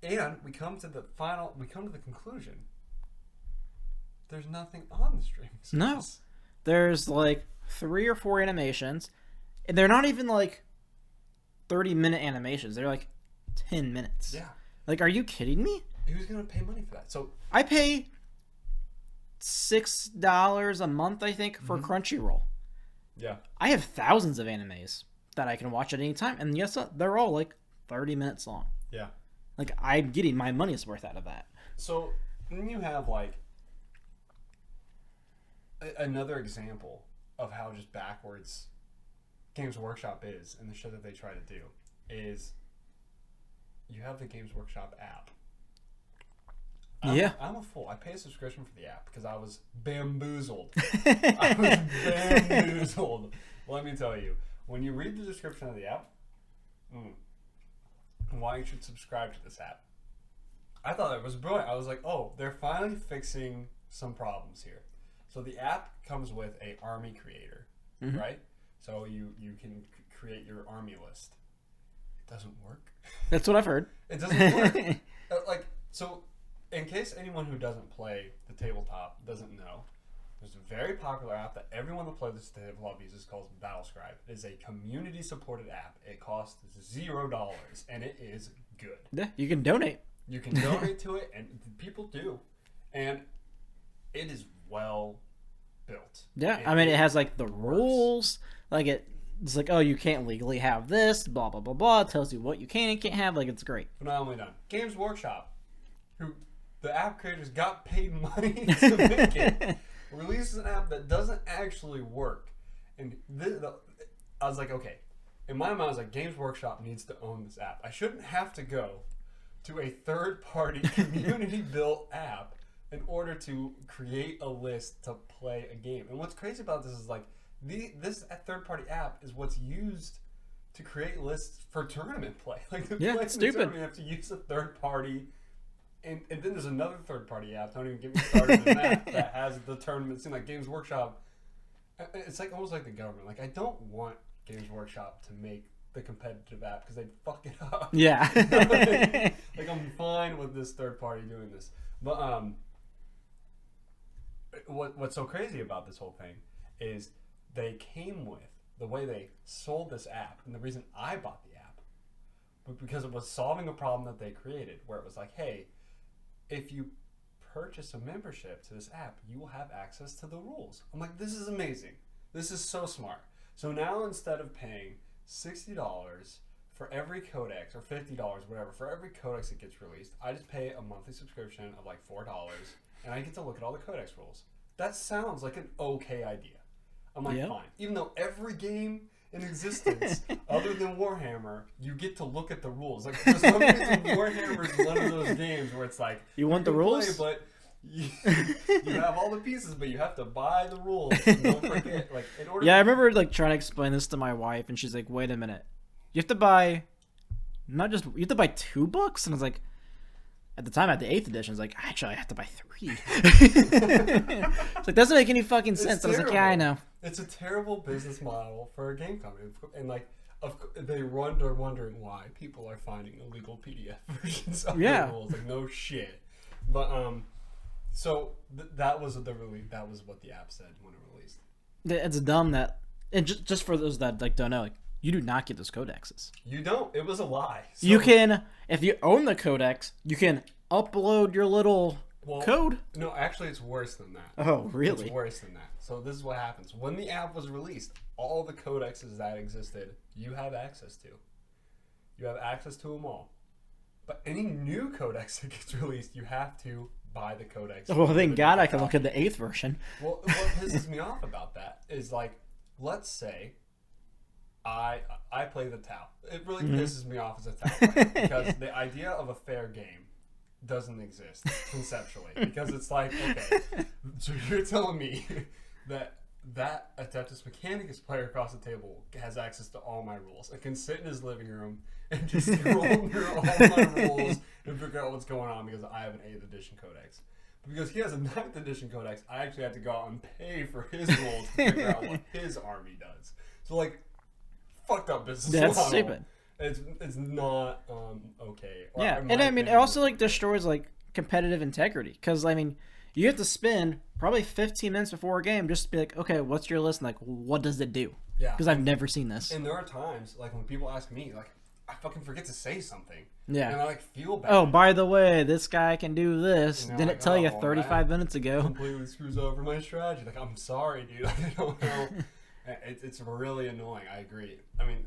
And we come to the conclusion. There's nothing on the streaming service. No. There's like 3 or 4 animations. And they're not even like 30-minute animations. They're like 10 minutes. Yeah. Like, are you kidding me? Who's going to pay money for that? So I pay $6 a month, I think, for Crunchyroll. Yeah. I have thousands of animes that I can watch at any time. And yes, they're all like 30 minutes long. Yeah. Like, I'm getting my money's worth out of that. So then you have like another example of how just backwards Games Workshop is, and the shit that they try to do is you have the Games Workshop app. I'm a fool. I pay a subscription for the app because I was bamboozled. Let me tell you, when you read the description of the app, why you should subscribe to this app, I thought it was brilliant. I was like, oh, they're finally fixing some problems here. So the app comes with a army creator, right? So you can create your army list. It doesn't work. That's what I've heard. It doesn't work. So in case anyone who doesn't play the tabletop doesn't know, there's a very popular app that everyone that plays this tabletop uses called Battlescribe. It is a community-supported app. It costs $0, and it is good. Yeah, you can donate. You can donate to it, and people do. And it is well built. Yeah, I mean, it has, like, the rules. Like, it's like, oh, you can't legally have this, blah, blah, blah, blah. It tells you what you can and can't have. Like, it's great. Phenomenally done. Games Workshop, who the app creators got paid money to make it, releases an app that doesn't actually work. And I was like, okay. In my mind, I was like, Games Workshop needs to own this app. I shouldn't have to go to a third-party community-built app in order to create a list to play a game. And what's crazy about this is, like, this third-party app is what's used to create lists for tournament play. Like, it's stupid. You have to use a third-party. And then there's another third-party app, don't even get me started in that has the tournament scene, like Games Workshop. It's like almost like the government. Like, I don't want Games Workshop to make the competitive app because they'd fuck it up. Yeah. like, I'm fine with this third-party doing this. But what's so crazy about this whole thing is they came with the way they sold this app, and the reason I bought the app was because it was solving a problem that they created, where it was like, hey, if you purchase a membership to this app, you will have access to the rules. I'm like, this is amazing. This is so smart. So now instead of paying $60 for every codex, or $50, whatever, for every codex that gets released, I just pay a monthly subscription of like $4, and I get to look at all the codex rules. That sounds like an okay idea. I'm like, fine. Even though every game in existence, other than Warhammer, you get to look at the rules. Like, for some reason, Warhammer is one of those games where it's like, you want the rules? Play, but you have all the pieces, but you have to buy the rules. Don't forget. Like, in order I remember like trying to explain this to my wife, and she's like, "Wait a minute, you have to buy, you have to buy 2 books," and I was like, at the time, at the 8th edition, I was like, actually, I have to buy 3. It's like, doesn't make any fucking sense. I was like, yeah, I know. It's a terrible business model for a game company, and like, they're wondering why people are finding illegal PDF versions of the rules. Like, no shit. But so that was what the app said when it released. It's dumb that, and just for those that like don't know, like, you do not get those codexes. You don't. It was a lie. So, you can, if you own the codex, you can upload your little code. No, actually, it's worse than that. Oh, really? It's worse than that. So this is what happens. When the app was released, all the codexes that existed, you have access to. You have access to them all. But any new codex that gets released, you have to buy the codex. Well, thank God I can look at the 8th version. Well, what pisses me off about that is, like, let's say I play the Tau. It really pisses me off as a Tau player because the idea of a fair game doesn't exist conceptually. Because it's like, okay, so you're telling me that Adeptus Mechanicus player across the table has access to all my rules. I can sit in his living room and just scroll through all my rules and figure out what's going on because I have an 8th edition codex. But because he has a 9th edition codex, I actually have to go out and pay for his rules to figure out what his army does. So, like, fucked up business model. That's stupid. It's not okay. Yeah, and I mean, it also, like, destroys, like, competitive integrity. Because, I mean, you have to spend probably 15 minutes before a game just to be like, okay, what's your list? And, like, what does it do? Yeah. Because I've never seen this. And there are times, like, when people ask me, like, I fucking forget to say something. Yeah. And I, like, feel bad. Oh, by the way, this guy can do this. Didn't like, it tell you 35 minutes ago? Completely screws over my strategy. Like, I'm sorry, dude. Like, I don't know. It's really annoying. I agree. I mean,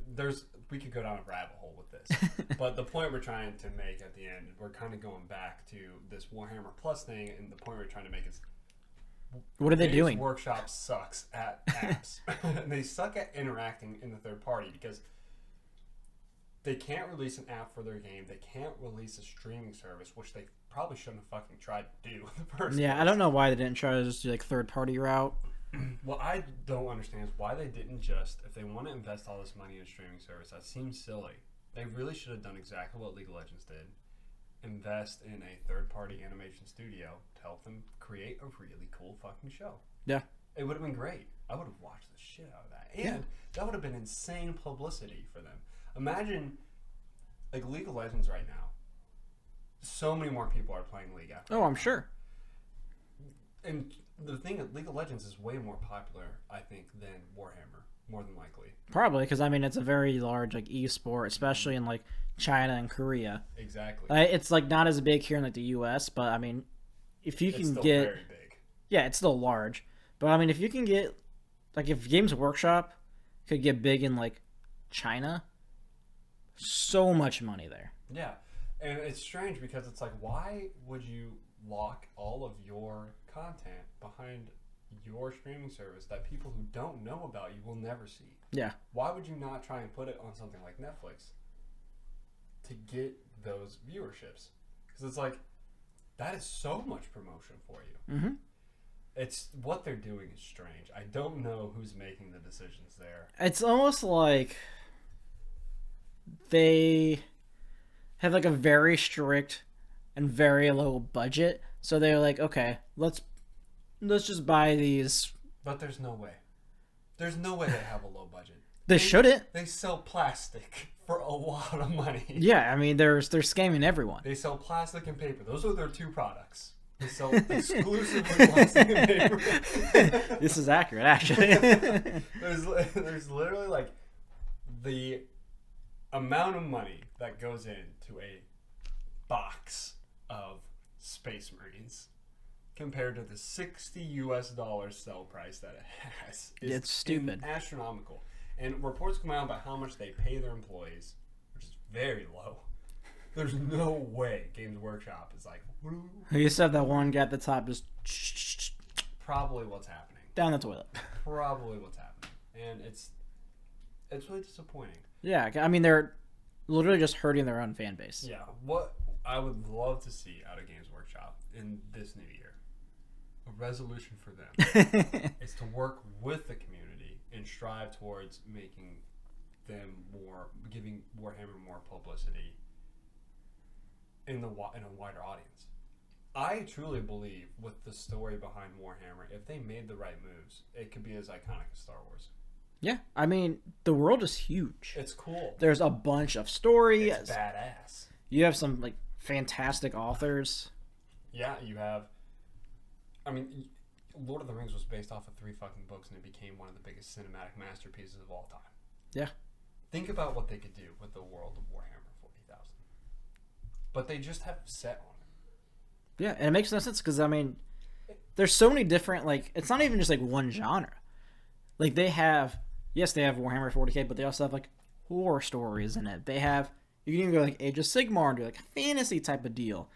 we could go down a rabbit hole with this. But the point we're trying to make at the end, we're kind of going back to this Warhammer Plus thing, and the point we're trying to make is, what are they doing? Workshop sucks at apps. And they suck at interacting in the third party because they can't release an app for their game. They can't release a streaming service, which they probably shouldn't have fucking tried to do in the first place. I don't know why they didn't try to just do, like, third-party route. What I don't understand is why they didn't just, if they want to invest all this money in a streaming service, that seems silly. They really should have done exactly what League of Legends did. Invest in a third-party animation studio to help them create a really cool fucking show. Yeah. It would have been great. I would have watched the shit out of that. And that would have been insane publicity for them. Imagine, like, League of Legends right now. So many more people are playing League after. Oh, I'm sure. And the thing, League of Legends is way more popular, I think, than Warhammer, more than likely. Probably, because, I mean, it's a very large, like, e-sport, especially in, like, China and Korea. Exactly. It's, like, not as big here in, like, the U.S., but, I mean, if you can it's still get... very big. Yeah, it's still large. But, I mean, if you can get... Like, if Games Workshop could get big in, like, China, so much money there. Yeah. And it's strange because it's like, why would you lock all of your content behind your streaming service that people who don't know about you will never see? Yeah. Why would you not try and put it on something like Netflix to get those viewerships? Because it's like, that is so much promotion for you. Mm-hmm. It's what they're doing is strange. I don't know who's making the decisions there. It's almost like they have, like, a very strict and very low budget. So they're like, okay, let's just buy these. But there's no way. There's no way they have a low budget. They shouldn't. They sell plastic for a lot of money. Yeah, I mean, they're scamming everyone. They sell plastic and paper. Those are their two products. They sell exclusively plastic and paper. This is accurate, actually. There's literally, like, the amount of money that goes into a box of Space Marines compared to the $60 sell price that it has. It's stupid. Astronomical. And reports come out about how much they pay their employees, which is very low. There's no way Games Workshop is like, woo. You said that one guy at the top just Probably what's happening. down the toilet. Probably what's happening. And it's really disappointing. Yeah, I mean, they're literally just hurting their own fan base. Yeah, what I would love to see out of Games Workshop in this new year, a resolution for them, is to work with the community and strive towards making them giving Warhammer more publicity in a wider audience. I truly believe with the story behind Warhammer, if they made the right moves, it could be as iconic as Star Wars. Yeah, I mean, the world is huge. It's cool. There's a bunch of stories. It's badass. You have some, like, fantastic authors. Yeah, you have... I mean, Lord of the Rings was based off of 3 fucking books, and it became one of the biggest cinematic masterpieces of all time. Yeah. Think about what they could do with the world of Warhammer 40,000. But they just have set on it. Yeah, and it makes no sense because, I mean, there's so many different, like, it's not even just, like, one genre. Like, they have Warhammer 40K, but they also have, like, horror stories in it. They have, you can even go, like, Age of Sigmar and do, like, a fantasy type of deal.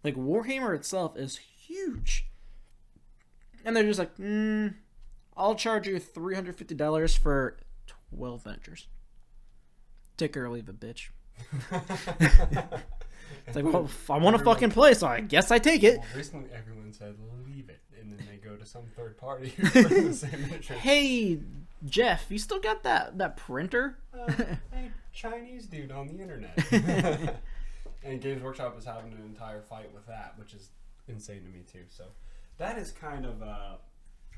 Like, Warhammer itself is huge. And they're just like, I'll charge you $350 for 12 miniatures. Take it or leave it, bitch. It's like, well, I want to fucking play, so I guess I take it. Well, recently, everyone said leave it, and then they go to some third party for the same miniature. Hey, Jeff, you still got that printer? Hey, Chinese dude on the internet. And Games Workshop is having an entire fight with that, which is insane to me too. So that is kind of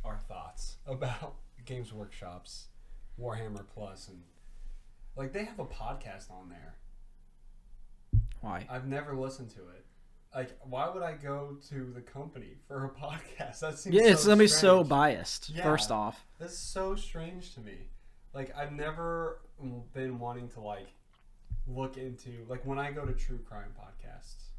our thoughts about Games Workshop's Warhammer Plus, and like they have a podcast on there. Why? I've never listened to it. Like, why would I go to the company for a podcast? That seems it's gonna be so strange. biased. Yeah, first off, that's so strange to me. Like, I've never been wanting to like look into, like, when I go to true crime podcasts.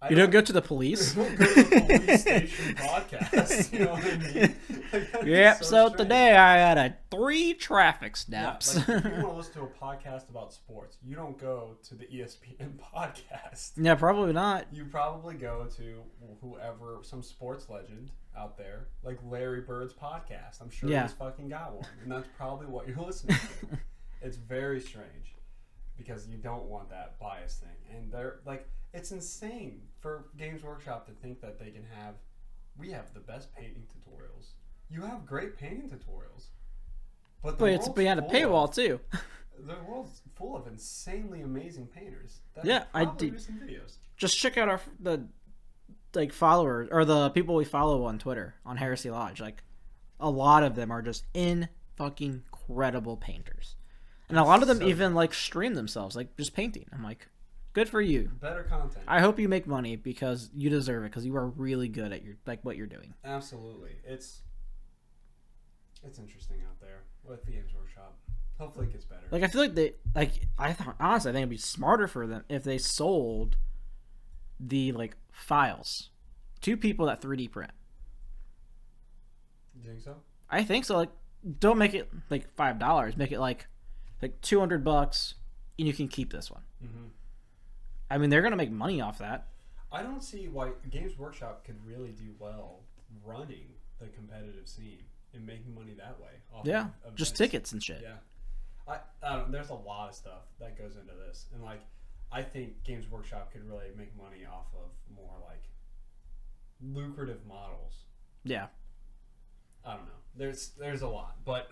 You don't go to the police? I don't go to the police station podcast. You know what I mean? Like, yep. So strange. today I had 3 traffic snaps. Yeah, like, if you want to listen to a podcast about sports, you don't go to the ESPN podcast. Yeah, probably not. You probably go to whoever, some sports legend out there, like Larry Bird's podcast. I'm sure he's fucking got one, and that's probably what you're listening to. It's very strange because you don't want that bias thing, and they're like, it's insane for Games Workshop to think that they can have. We have the best painting tutorials. You have great painting tutorials, but it's behind a paywall too. The world's full of insanely amazing painters. I do some videos. Just check out the followers or the people we follow on Twitter on Heresy Lodge. Like, a lot of them are just fucking incredible painters, and a lot of them even like stream themselves, like just painting. I'm like, good for you. Better content. I hope you make money because you deserve it, because you are really good at what you're doing. Absolutely. It's interesting out there with the Games Workshop. Hopefully it gets better. Like, I feel like honestly, I think it'd be smarter for them if they sold the like files to people that 3D print. You think so? I think so. Like, don't make it like $5. Make it like $200, and you can keep this one. Mm-hmm. I mean, they're gonna make money off that. I don't see why Games Workshop could really do well running the competitive scene and making money that way. Yeah, just tickets and shit. Yeah, I don't. There's a lot of stuff that goes into this, and like, I think Games Workshop could really make money off of more like lucrative models. Yeah, I don't know. There's a lot, but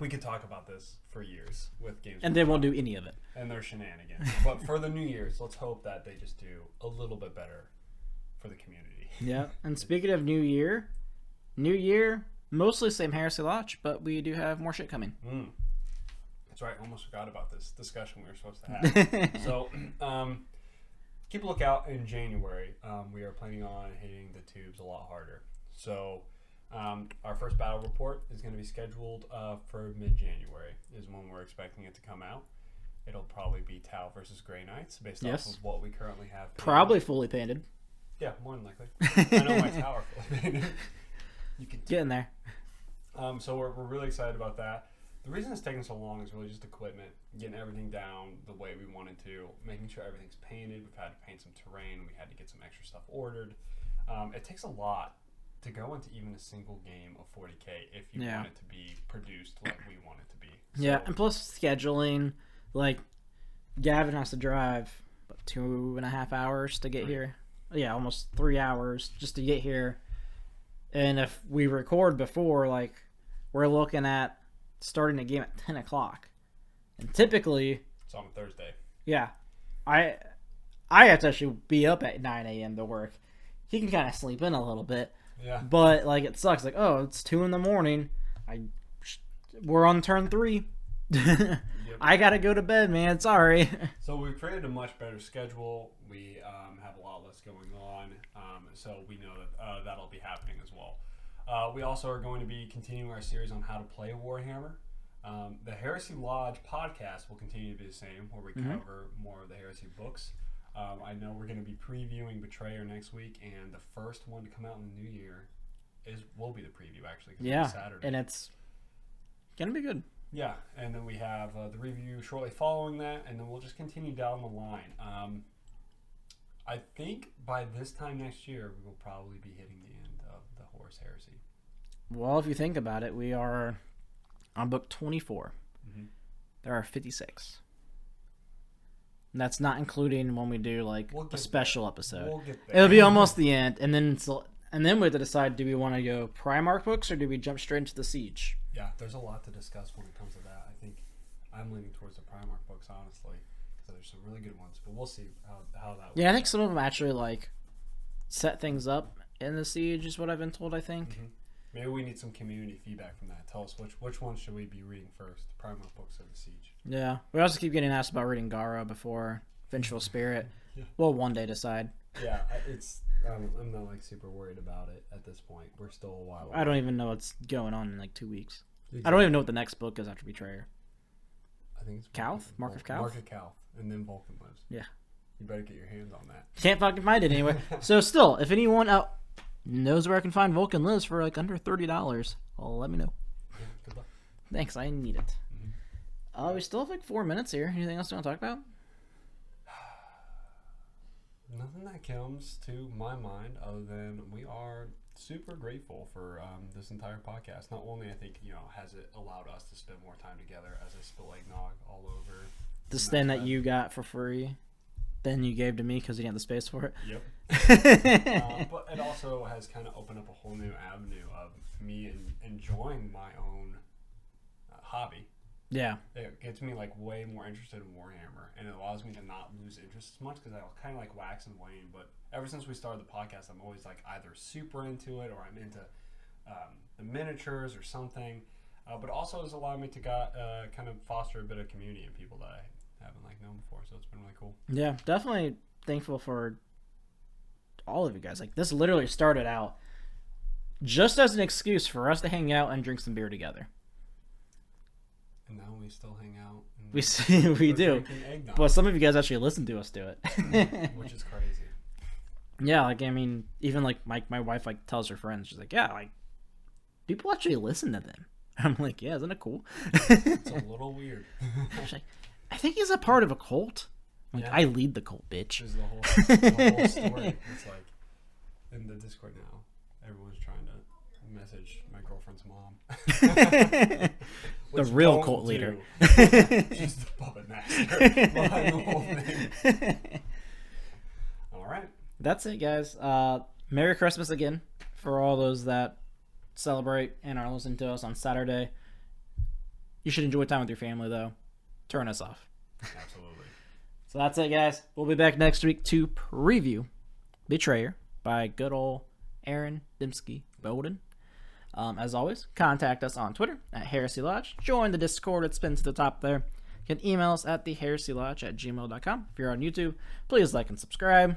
we could talk about this for years with Games and Workshop. they won't do any of it. And their shenanigans. But for the New Year's, let's hope that they just do a little bit better for the community. Yeah. And speaking of New Year, mostly same Heresy Lodge, but we do have more shit coming. That's right. I almost forgot about this discussion we were supposed to have. So, keep a lookout in January. We are planning on hitting the tubes a lot harder. So, our first battle report is going to be scheduled for mid-January is when we're expecting it to come out. It'll probably be Tau versus Grey Knights based off of what we currently have. Probably fully painted. Yeah, more than likely. I know my Tau are fully painted. You can get in there. So we're really excited about that. The reason it's taking so long is really just equipment, getting everything down the way we wanted to, making sure everything's painted. We've had to paint some terrain. We had to get some extra stuff ordered. It takes a lot to go into even a single game of 40K if you want it to be produced like we want it to be. So, yeah, and plus scheduling, like Gavin has to drive 2.5 hours to get here. Yeah, almost 3 hours just to get here. And if we record before, like, we're looking at starting a game at 10 o'clock. And typically... It's on a Thursday. Yeah. I have to actually be up at 9 a.m. to work. He can kind of sleep in a little bit. Yeah. But, like, it sucks. Like, oh, it's 2 in the morning. We're on turn 3. Yep. I gotta go to bed, man. Sorry. So we've created a much better schedule. We have a lot less going on. So we know that that'll be happening as well. We also are going to be continuing our series on how to play Warhammer. The Heresy Lodge podcast will continue to be the same, where we cover more of the Heresy books. I know we're going to be previewing Betrayer next week, and the first one to come out in the new year will be the preview, actually. 'Cause Yeah, it's Saturday. and it's going to be good. Yeah, and then we have the review shortly following that, and then we'll just continue down the line. I think by this time next year, we will probably be hitting the end of the Horus Heresy. Well, if you think about it, we are on book 24. Mm-hmm. There are 56. And that's not including when we do like a special episode. We'll get there. It'll be almost the end, and then we have to decide: do we want to go Primarch books or do we jump straight into the Siege? Yeah, there's a lot to discuss when it comes to that. I think I'm leaning towards the Primarch books, honestly, because there's some really good ones. But we'll see how that. Yeah, I think some of them actually like set things up in the Siege, is what I've been told. I think. Mm-hmm. Maybe we need some community feedback from that. Tell us which one should we be reading first, the Primarch books or the Siege? Yeah, we also keep getting asked about reading Gara before Vengeful Spirit. Yeah. We'll one day decide. Yeah, it's. I'm not like super worried about it at this point. We're still a while away. I don't even know what's going on in like 2 weeks. Exactly. I don't even know what the next book is after Betrayer. I think it's Calth? Mark of Calth? Mark of Calth, and then Vulcan lives. Yeah. You better get your hands on that. Can't fucking find it anyway. So still, if anyone out knows where I can find Vulcan Lives for like under $30, let me know. Yeah, good luck. Thanks, I need it. Mm-hmm. We still have like 4 minutes here. Anything else you want to talk about? Nothing that comes to my mind other than we are super grateful for this entire podcast. Not only, I think, has it allowed us to spend more time together as I spill eggnog all over. This thing that you got for free, then you gave to me because you didn't have the space for it. Yep. But it also has kind of opened up a whole new avenue of me enjoying my own hobby. Yeah. It gets me like way more interested in Warhammer, and it allows me to not lose interest as much because I'll kind of like wax and wane. But ever since we started the podcast, I'm always like either super into it or I'm into the miniatures or something. But also has allowed me to kind of foster a bit of community and people that I haven't like known before. So it's been really cool. Yeah, definitely thankful for all of you guys. Like this literally started out just as an excuse for us to hang out and drink some beer together. And now we still hang out. We do. But some of you guys actually listen to us do it. Which is crazy. Yeah, like, I mean, even like my wife like tells her friends, she's like, yeah, like people actually listen to them. I'm like, yeah, isn't it cool? It's a little weird. She's like, I think he's a part of a cult. I'm like, I lead the cult, bitch. There's the whole story. It's like in the Discord now, everyone's trying to message my girlfriend's mom. The real cult leader. She's the puppet master behind the whole thing. All right. That's it, guys. Merry Christmas again for all those that celebrate and are listening to us on Saturday. You should enjoy time with your family, though. Turn us off. Absolutely. So that's it, guys. We'll be back next week to preview Betrayer by good old Aaron Dembski Bowden. As always, contact us on Twitter at Heresy Lodge. Join the Discord. It's pinned to the top there. You can email us at theheresylodge@gmail.com. If you're on YouTube, please like and subscribe.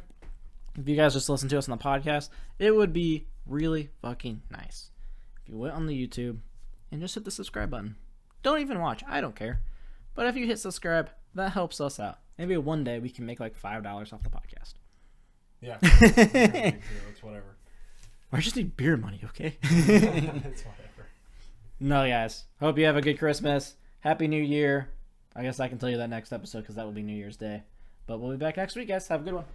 If you guys just listen to us on the podcast, it would be really fucking nice if you went on the YouTube and just hit the subscribe button. Don't even watch. I don't care. But if you hit subscribe, that helps us out. Maybe one day we can make like $5 off the podcast. Yeah. It's whatever. I just need beer money, okay? It's whatever. No, guys. Hope you have a good Christmas. Happy New Year. I guess I can tell you that next episode because that will be New Year's Day. But we'll be back next week, guys. Have a good one.